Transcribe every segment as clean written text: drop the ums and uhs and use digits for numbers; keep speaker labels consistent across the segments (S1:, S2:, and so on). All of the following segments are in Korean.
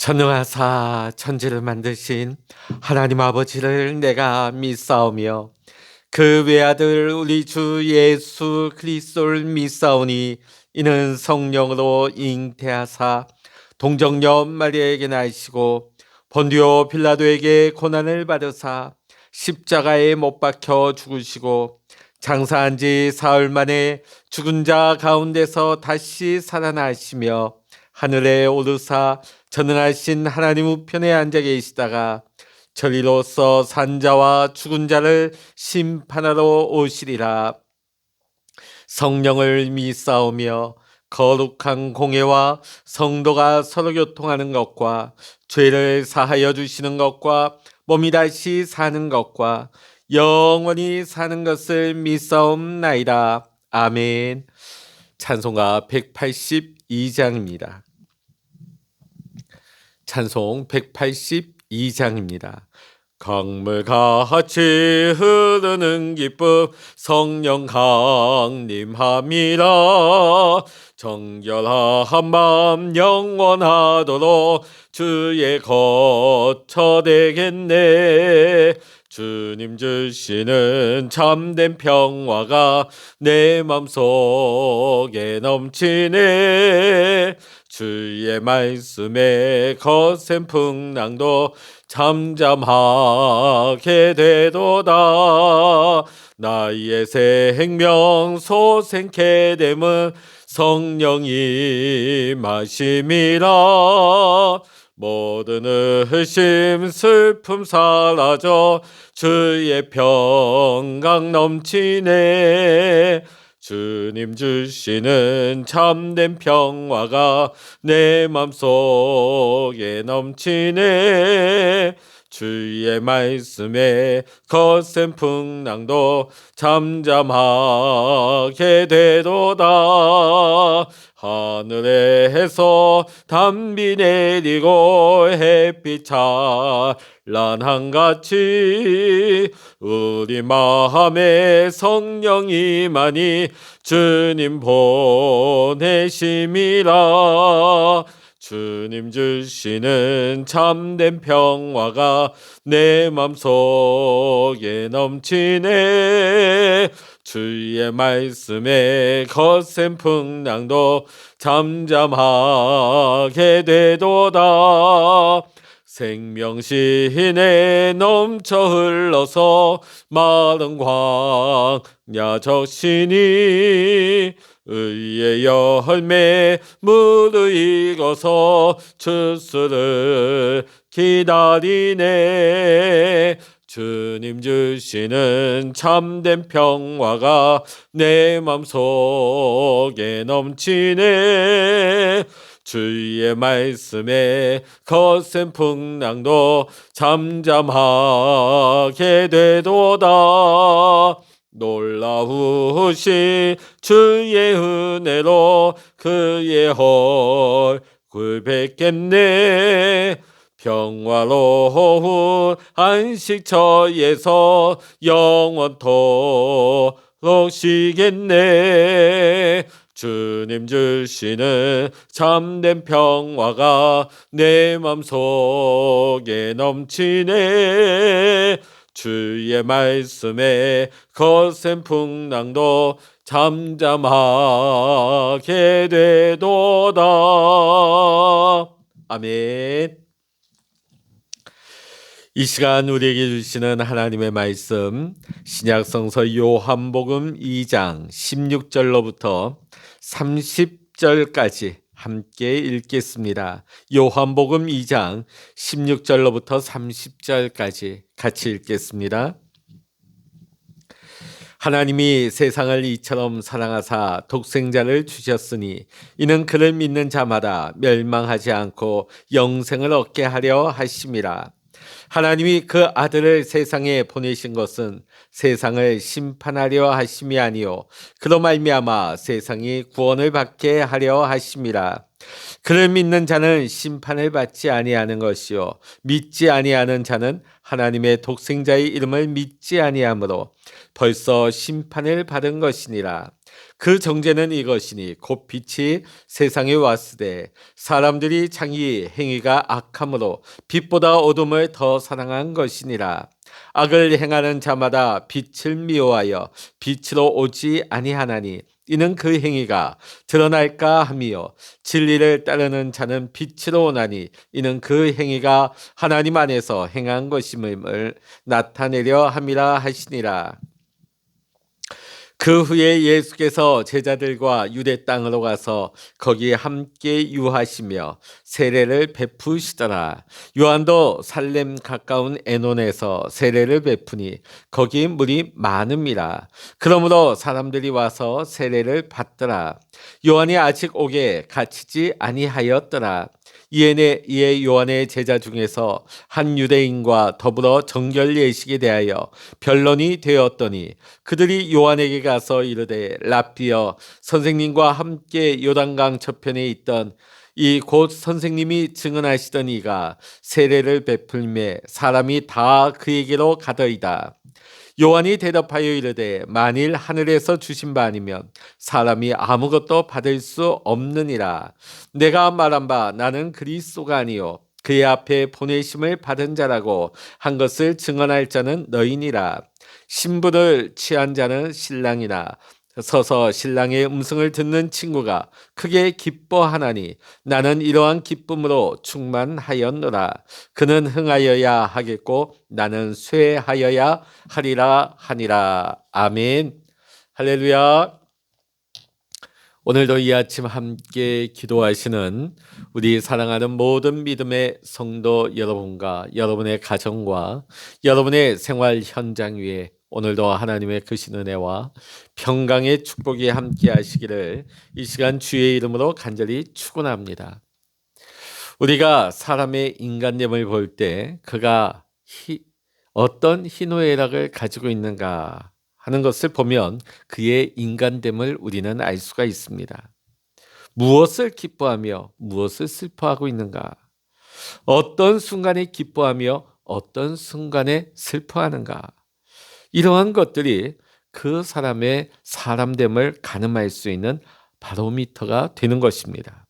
S1: 전능하사 천지를 만드신 하나님 아버지를 내가 믿사오며 그 외아들 우리 주 예수 그리스도를 믿사오니 이는 성령으로 잉태하사 동정녀 마리아에게 나시고 본디오 빌라도에게 고난을 받으사 십자가에 못 박혀 죽으시고 장사한 지 사흘 만에 죽은 자 가운데서 다시 살아나시며 하늘에 오르사 전능하신 하나님 우편에 앉아 계시다가 저리로서 산자와 죽은 자를 심판하러 오시리라. 성령을 믿사오며 거룩한 공예와 성도가 서로 교통하는 것과 죄를 사하여 주시는 것과 몸이 다시 사는 것과 영원히 사는 것을 믿사옵나이다. 아멘. 찬송가 182장입니다. 찬송 182장입니다. 강물같이 흐르는 기쁨 성령 강림함이라. 정결한 마음 영원하도록 주의 거처 되겠네. 주님 주시는 참된 평화가 내 맘속에 넘치네. 주의 말씀에 거센 풍랑도 잠잠하게 되도다. 나의 생명 소생케 됨은 성령이 마심이라. 모든 의심 슬픔 사라져 주의 평강 넘치네. 주님 주시는 참된 평화가 내 맘속에 넘치네. 주의 말씀에 거센 풍랑도 잠잠하게 되도다. 하늘에서 담비 내리고 햇빛 찬란한같이 우리 마음에 성령이 많이 주님 보내심이라. 주님 주시는 참된 평화가 내 맘속에 넘치네. 주의 말씀에 거센 풍랑도 잠잠하게 되도다. 생명신에 넘쳐 흘러서 마른 광야 적시니 의의 열매 무르익어서 추수를 기다리네. 주님 주시는 참된 평화가 내 맘속에 넘치네. 주의 말씀에 거센 풍랑도 잠잠하게 되도다. 놀라우신 주의 은혜로 그의 얼굴 뵙겠네. 평화로운 안식처에서 영원토록 쉬겠네. 주님 주시는 참된 평화가 내 맘속에 넘치네. 주의 말씀에 거센 풍랑도 잠잠하게 되도다. 아멘. 이 시간 우리에게 주시는 하나님의 말씀 신약성서 요한복음 2장 16절로부터 30절까지 함께 읽겠습니다. 요한복음 2장 16절로부터 30절까지 같이 읽겠습니다. 하나님이 세상을 이처럼 사랑하사 독생자를 주셨으니 이는 그를 믿는 자마다 멸망하지 않고 영생을 얻게 하려 하심이라. 하나님이 그 아들을 세상에 보내신 것은 세상을 심판하려 하심이 아니요 그로 말미암아 세상이 구원을 받게 하려 하심이라. 그를 믿는 자는 심판을 받지 아니하는 것이요 믿지 아니하는 자는 하나님의 독생자의 이름을 믿지 아니하므로 벌써 심판을 받은 것이니라. 그 정죄는 이것이니 곧 빛이 세상에 왔으되 사람들이 자기 행위가 악함으로 빛보다 어둠을 더 사랑한 것이니라. 악을 행하는 자마다 빛을 미워하여 빛으로 오지 아니하나니 이는 그 행위가 드러날까 함이요 진리를 따르는 자는 빛으로 오나니 이는 그 행위가 하나님 안에서 행한 것임을 나타내려 함이라 하시니라. 그 후에 예수께서 제자들과 유대 땅으로 가서 거기에 함께 유하시며 세례를 베푸시더라. 요한도 살렘 가까운 에논에서 세례를 베푸니 거기 물이 많음이라. 그러므로 사람들이 와서 세례를 받더라. 요한이 아직 오게 갇히지 아니하였더라. 이에 요한의 제자 중에서 한 유대인과 더불어 정결 예식에 대하여 변론이 되었더니 그들이 요한에게 가서 이르되 랍비여 선생님과 함께 요단강 저편에 있던 이 곧 선생님이 증언하시던 이가 세례를 베풀매 사람이 다 그에게로 가더이다. 요한이 대답하여 이르되 만일 하늘에서 주신 바 아니면 사람이 아무것도 받을 수 없느니라. 내가 말한 바 나는 그리스도가 아니요 그의 앞에 보내심을 받은 자라고 한 것을 증언할 자는 너희니라. 신부를 취한 자는 신랑이나 서서 신랑의 음성을 듣는 친구가 크게 기뻐하나니 나는 이러한 기쁨으로 충만하였노라. 그는 흥하여야 하겠고 나는 쇠하여야 하리라 하니라. 아멘. 할렐루야. 오늘도 이 아침 함께 기도하시는 우리 사랑하는 모든 믿음의 성도 여러분과 여러분의 가정과 여러분의 생활 현장 위에 오늘도 하나님의 크신 은혜와 평강의 축복이 함께 하시기를 이 시간 주의 이름으로 간절히 축원합니다. 우리가 사람의 인간됨을 볼 때 그가 어떤 희노애락을 가지고 있는가 하는 것을 보면 그의 인간됨을 우리는 알 수가 있습니다. 무엇을 기뻐하며 무엇을 슬퍼하고 있는가? 어떤 순간에 기뻐하며 어떤 순간에 슬퍼하는가? 이러한 것들이 그 사람의 사람됨을 가늠할 수 있는 바로미터가 되는 것입니다.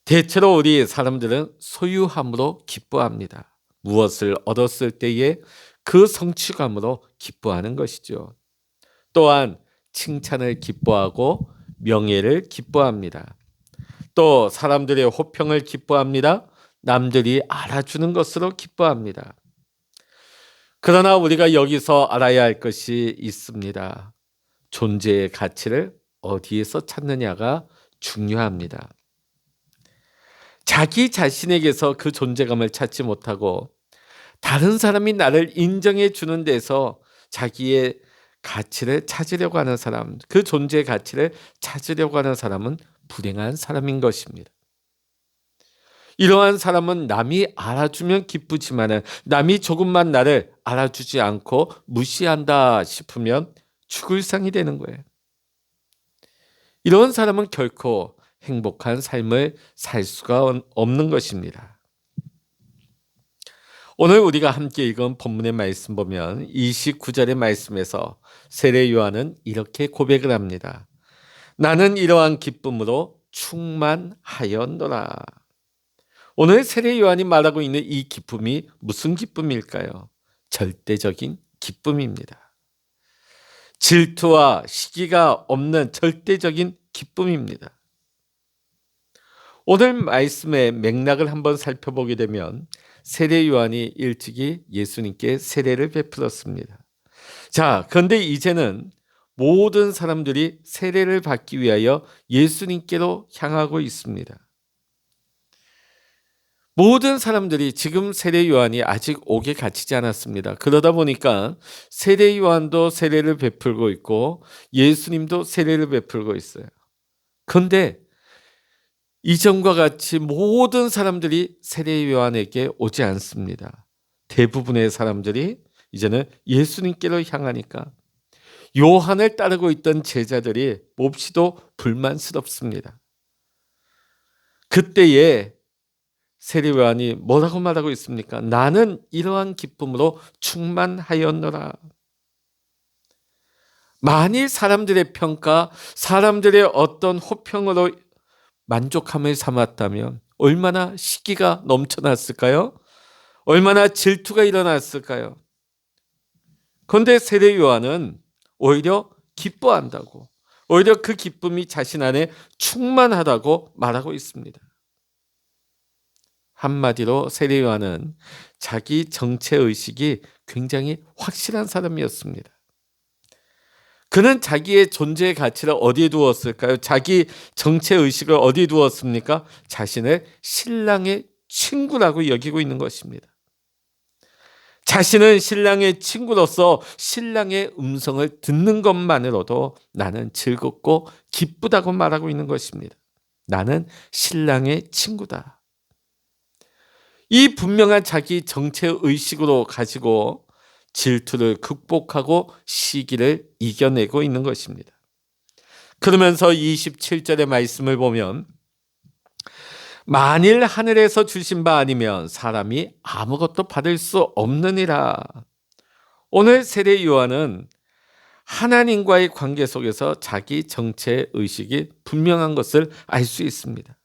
S1: 대체로 우리 사람들은 소유함으로 기뻐합니다. 무엇을 얻었을 때에 그 성취감으로 기뻐하는 것이죠. 또한 칭찬을 기뻐하고 명예를 기뻐합니다. 또 사람들의 호평을 기뻐합니다. 남들이 알아주는 것으로 기뻐합니다. 그러나 우리가 여기서 알아야 할 것이 있습니다. 존재의 가치를 어디에서 찾느냐가 중요합니다. 자기 자신에게서 그 존재감을 찾지 못하고 다른 사람이 나를 인정해 주는 데서 자기의 가치를 찾으려고 하는 사람, 그 존재의 가치를 찾으려고 하는 사람은 불행한 사람인 것입니다. 이러한 사람은 남이 알아주면 기쁘지만 남이 조금만 나를 알아주지 않고 무시한다 싶으면 죽을 상이 되는 거예요. 이런 사람은 결코 행복한 삶을 살 수가 없는 것입니다. 오늘 우리가 함께 읽은 본문의 말씀 보면 29절의 말씀에서 세례 요한은 이렇게 고백을 합니다. 나는 이러한 기쁨으로 충만하였노라. 오늘 세례 요한이 말하고 있는 이 기쁨이 무슨 기쁨일까요? 절대적인 기쁨입니다. 질투와 시기가 없는 절대적인 기쁨입니다. 오늘 말씀의 맥락을 한번 살펴보게 되면 세례 요한이 일찍이 예수님께 세례를 베풀었습니다. 자, 그런데 이제는 모든 사람들이 세례를 받기 위하여 예수님께로 향하고 있습니다. 모든 사람들이 지금 세례 요한이 아직 옥에 갇히지 않았습니다. 그러다 보니까 세례 요한도 세례를 베풀고 있고 예수님도 세례를 베풀고 있어요. 그런데 이전과 같이 모든 사람들이 세례 요한에게 오지 않습니다. 대부분의 사람들이 이제는 예수님께로 향하니까 요한을 따르고 있던 제자들이 몹시도 불만스럽습니다. 그때에 세례 요한이 뭐라고 말하고 있습니까? 나는 이러한 기쁨으로 충만하였노라. 만일 사람들의 평가, 사람들의 어떤 호평으로 만족함을 삼았다면 얼마나 시기가 넘쳐났을까요? 얼마나 질투가 일어났을까요? 그런데 세례 요한은 오히려 기뻐한다고, 오히려 그 기쁨이 자신 안에 충만하다고 말하고 있습니다. 한마디로 세례 요한은 자기 정체의식이 굉장히 확실한 사람이었습니다. 그는 자기의 존재의 가치를 어디에 두었을까요? 자기 정체의식을 어디에 두었습니까? 자신을 신랑의 친구라고 여기고 있는 것입니다. 자신은 신랑의 친구로서 신랑의 음성을 듣는 것만으로도 나는 즐겁고 기쁘다고 말하고 있는 것입니다. 나는 신랑의 친구다. 이 분명한 자기 정체의식으로 가지고 질투를 극복하고 시기를 이겨내고 있는 것입니다. 그러면서 27절의 말씀을 보면 만일 하늘에서 주신 바 아니면 사람이 아무것도 받을 수 없느니라. 오늘 세례 요한은 하나님과의 관계 속에서 자기 정체의식이 분명한 것을 알 수 있습니다.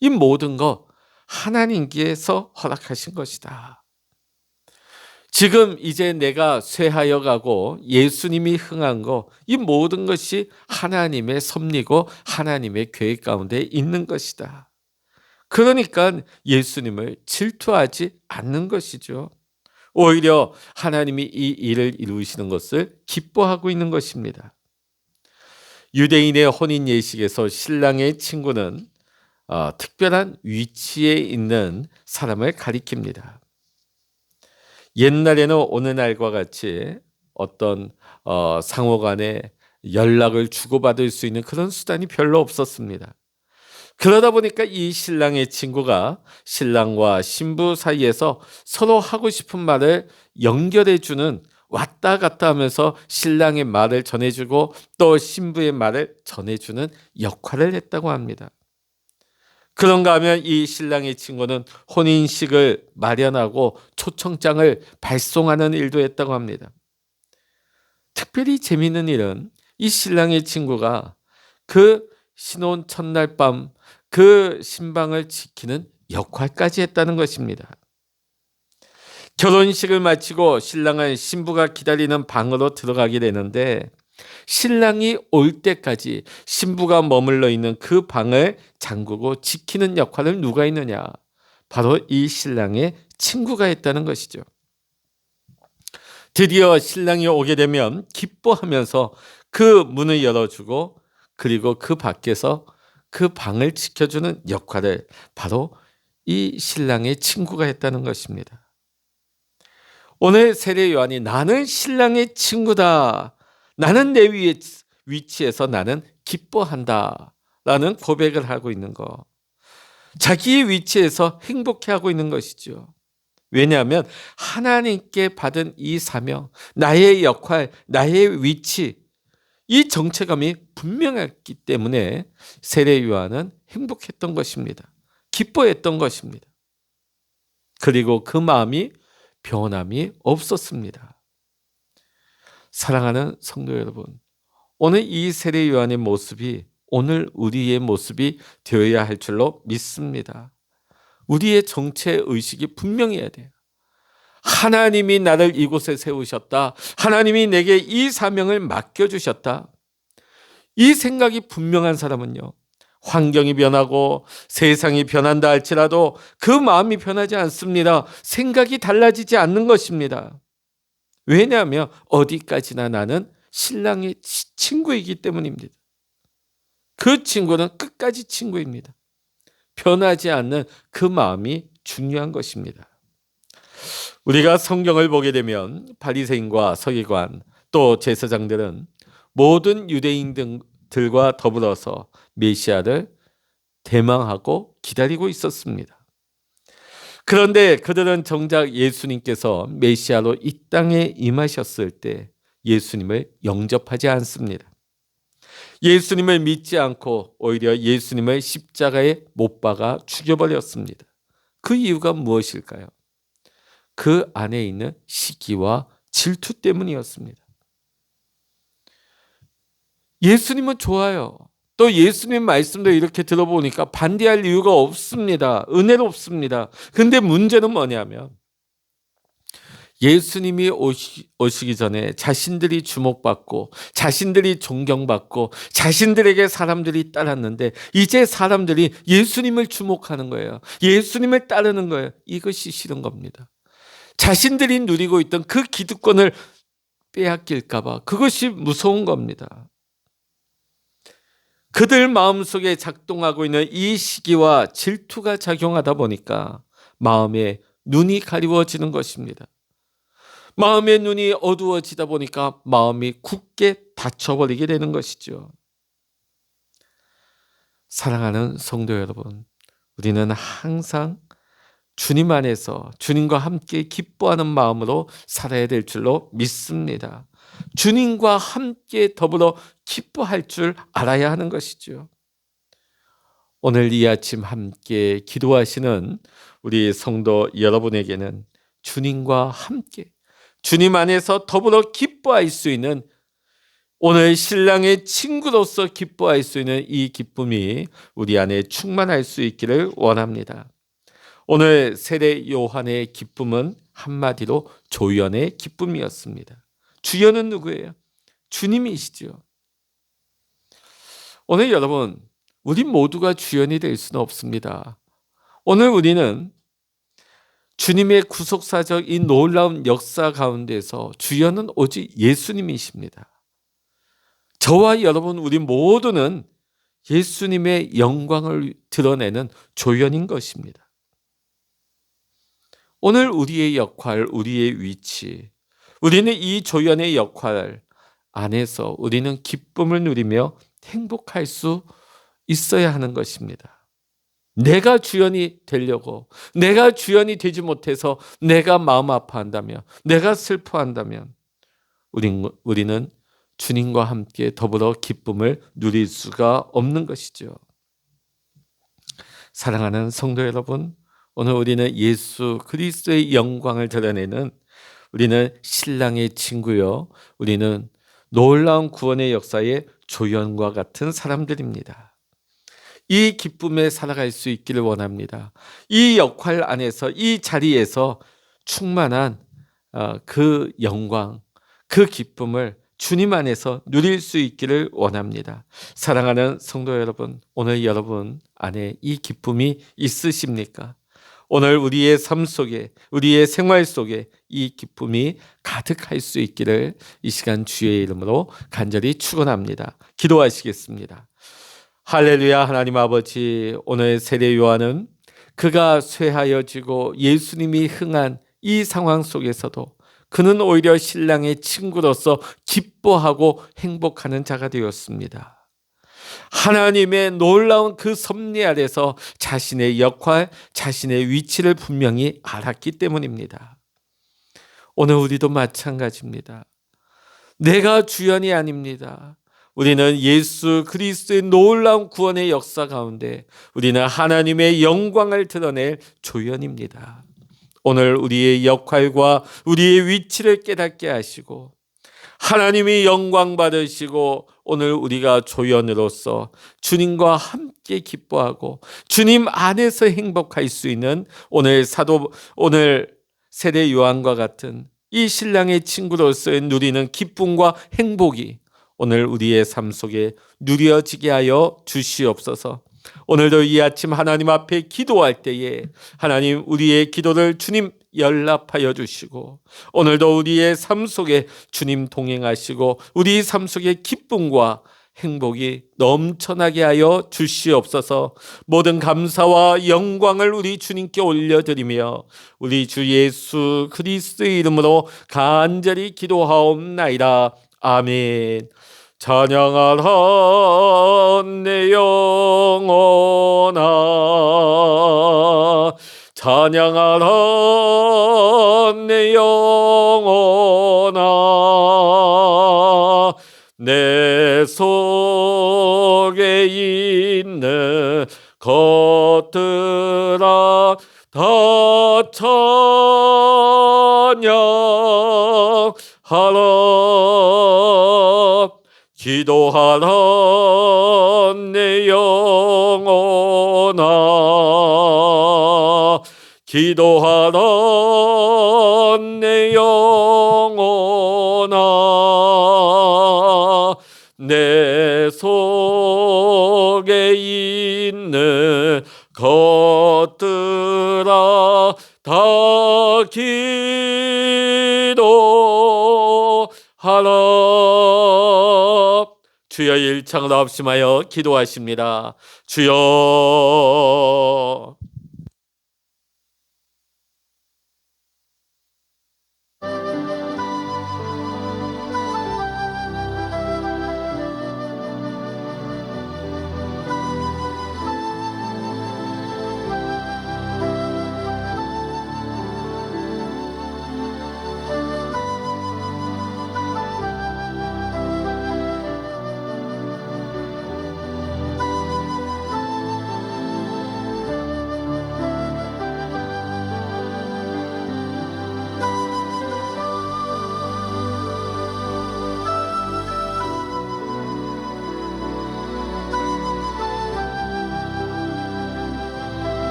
S1: 이 모든 것 하나님께서 허락하신 것이다. 지금 이제 내가 쇠하여 가고 예수님이 흥한 거, 이 모든 것이 하나님의 섭리고 하나님의 계획 가운데 있는 것이다. 그러니까 예수님을 질투하지 않는 것이죠. 오히려 하나님이 이 일을 이루시는 것을 기뻐하고 있는 것입니다. 유대인의 혼인 예식에서 신랑의 친구는 특별한 위치에 있는 사람을 가리킵니다. 옛날에는 오늘날과 같이 어떤 상호 간에 연락을 주고받을 수 있는 그런 수단이 별로 없었습니다. 그러다 보니까 이 신랑의 친구가 신랑과 신부 사이에서 서로 하고 싶은 말을 연결해주는, 왔다 갔다 하면서 신랑의 말을 전해주고 또 신부의 말을 전해주는 역할을 했다고 합니다. 그런가 하면 이 신랑의 친구는 혼인식을 마련하고 초청장을 발송하는 일도 했다고 합니다. 특별히 재미있는 일은 이 신랑의 친구가 그 신혼 첫날 밤 그 신방을 지키는 역할까지 했다는 것입니다. 결혼식을 마치고 신랑은 신부가 기다리는 방으로 들어가게 되는데 신랑이 올 때까지 신부가 머물러 있는 그 방을 잠그고 지키는 역할을 누가 했느냐? 바로 이 신랑의 친구가 했다는 것이죠. 드디어 신랑이 오게 되면 기뻐하면서 그 문을 열어주고 그리고 그 밖에서 그 방을 지켜주는 역할을 바로 이 신랑의 친구가 했다는 것입니다. 오늘 세례 요한이 나는 신랑의 친구다. 나는 내 위치에서 나는 기뻐한다. 라는 고백을 하고 있는 거. 자기의 위치에서 행복해하고 있는 것이죠. 왜냐하면 하나님께 받은 이 사명, 나의 역할, 나의 위치, 이 정체감이 분명했기 때문에 세례 요한은 행복했던 것입니다. 기뻐했던 것입니다. 그리고 그 마음이 변함이 없었습니다. 사랑하는 성도 여러분, 오늘 이 세례 요한의 모습이 오늘 우리의 모습이 되어야 할 줄로 믿습니다. 우리의 정체 의식이 분명해야 돼요. 하나님이 나를 이곳에 세우셨다. 하나님이 내게 이 사명을 맡겨주셨다. 이 생각이 분명한 사람은요, 환경이 변하고 세상이 변한다 할지라도 그 마음이 변하지 않습니다. 생각이 달라지지 않는 것입니다. 왜냐하면 어디까지나 나는 신랑의 친구이기 때문입니다. 그 친구는 끝까지 친구입니다. 변하지 않는 그 마음이 중요한 것입니다. 우리가 성경을 보게 되면 바리새인과 서기관 또 제사장들은 모든 유대인들과 더불어서 메시아를 대망하고 기다리고 있었습니다. 그런데 그들은 정작 예수님께서 메시아로 이 땅에 임하셨을 때 예수님을 영접하지 않습니다. 예수님을 믿지 않고 오히려 예수님을 십자가에 못 박아 죽여버렸습니다. 그 이유가 무엇일까요? 그 안에 있는 시기와 질투 때문이었습니다. 예수님은 좋아요. 또 예수님 말씀도 이렇게 들어보니까 반대할 이유가 없습니다. 은혜롭습니다. 근데 문제는 뭐냐면 예수님이 오시기 전에 자신들이 주목받고 자신들이 존경받고 자신들에게 사람들이 따랐는데 이제 사람들이 예수님을 주목하는 거예요. 예수님을 따르는 거예요. 이것이 싫은 겁니다. 자신들이 누리고 있던 그 기득권을 빼앗길까 봐 그것이 무서운 겁니다. 그들 마음속에 작동하고 있는 이 시기와 질투가 작용하다 보니까 마음의 눈이 가리워지는 것입니다. 마음의 눈이 어두워지다 보니까 마음이 굳게 닫혀버리게 되는 것이죠. 사랑하는 성도 여러분, 우리는 항상 주님 안에서 주님과 함께 기뻐하는 마음으로 살아야 될 줄로 믿습니다. 주님과 함께 더불어 기뻐할 줄 알아야 하는 것이죠. 오늘 이 아침 함께 기도하시는 우리 성도 여러분에게는 주님과 함께 주님 안에서 더불어 기뻐할 수 있는, 오늘 신랑의 친구로서 기뻐할 수 있는 이 기쁨이 우리 안에 충만할 수 있기를 원합니다. 오늘 세례 요한의 기쁨은 한마디로 조연의 기쁨이었습니다. 주연은 누구예요? 주님이시죠. 오늘 여러분, 우리 모두가 주연이 될 수는 없습니다. 오늘 우리는 주님의 구속사적 이 놀라운 역사 가운데서 주연은 오직 예수님이십니다. 저와 여러분 우리 모두는 예수님의 영광을 드러내는 조연인 것입니다. 오늘 우리의 역할, 우리의 위치, 우리는 이 조연의 역할 안에서 우리는 기쁨을 누리며 행복할 수 있어야 하는 것입니다. 내가 주연이 되려고, 내가 주연이 되지 못해서 내가 마음 아파한다면, 내가 슬퍼한다면 우리는 주님과 함께 더불어 기쁨을 누릴 수가 없는 것이죠. 사랑하는 성도 여러분, 오늘 우리는 예수 그리스도의 영광을 드러내는, 우리는 신랑의 친구요, 우리는 놀라운 구원의 역사의 조연과 같은 사람들입니다. 이 기쁨에 살아갈 수 있기를 원합니다. 이 역할 안에서, 이 자리에서 충만한 그 영광, 그 기쁨을 주님 안에서 누릴 수 있기를 원합니다. 사랑하는 성도 여러분, 오늘 여러분 안에 이 기쁨이 있으십니까? 오늘 우리의 삶 속에, 우리의 생활 속에 이 기쁨이 가득할 수 있기를 이 시간 주의 이름으로 간절히 축원합니다. 기도하시겠습니다. 할렐루야. 하나님 아버지, 오늘 세례 요한은 그가 쇠하여지고 예수님이 흥한 이 상황 속에서도 그는 오히려 신랑의 친구로서 기뻐하고 행복하는 자가 되었습니다. 하나님의 놀라운 그 섭리 아래서 자신의 역할, 자신의 위치를 분명히 알았기 때문입니다. 오늘 우리도 마찬가지입니다. 내가 주연이 아닙니다. 우리는 예수 그리스도의 놀라운 구원의 역사 가운데 우리는 하나님의 영광을 드러낼 조연입니다. 오늘 우리의 역할과 우리의 위치를 깨닫게 하시고 하나님이 영광 받으시고 오늘 우리가 조연으로서 주님과 함께 기뻐하고 주님 안에서 행복할 수 있는 오늘 세례 요한과 같은 이 신랑의 친구로서의 누리는 기쁨과 행복이 오늘 우리의 삶 속에 누려지게 하여 주시옵소서. 오늘도 이 아침 하나님 앞에 기도할 때에 하나님 우리의 기도를 주님 연락하여 주시고 오늘도 우리의 삶 속에 주님 동행하시고 우리 삶 속에 기쁨과 행복이 넘쳐나게 하여 주시옵소서. 모든 감사와 영광을 우리 주님께 올려드리며 우리 주 예수 그리스도의 이름으로 간절히 기도하옵나이다. 아멘. 찬양하라 내 영혼아, 찬양하라 내 영혼아, 내 속에 있는 것들아 다 찬양하라. 기도하라 내 영혼아, 기도하라 내 영혼아, 내 속에 있는 것들아 다 기도하라. 주여 일창을 합심하여 기도하십니다. 주여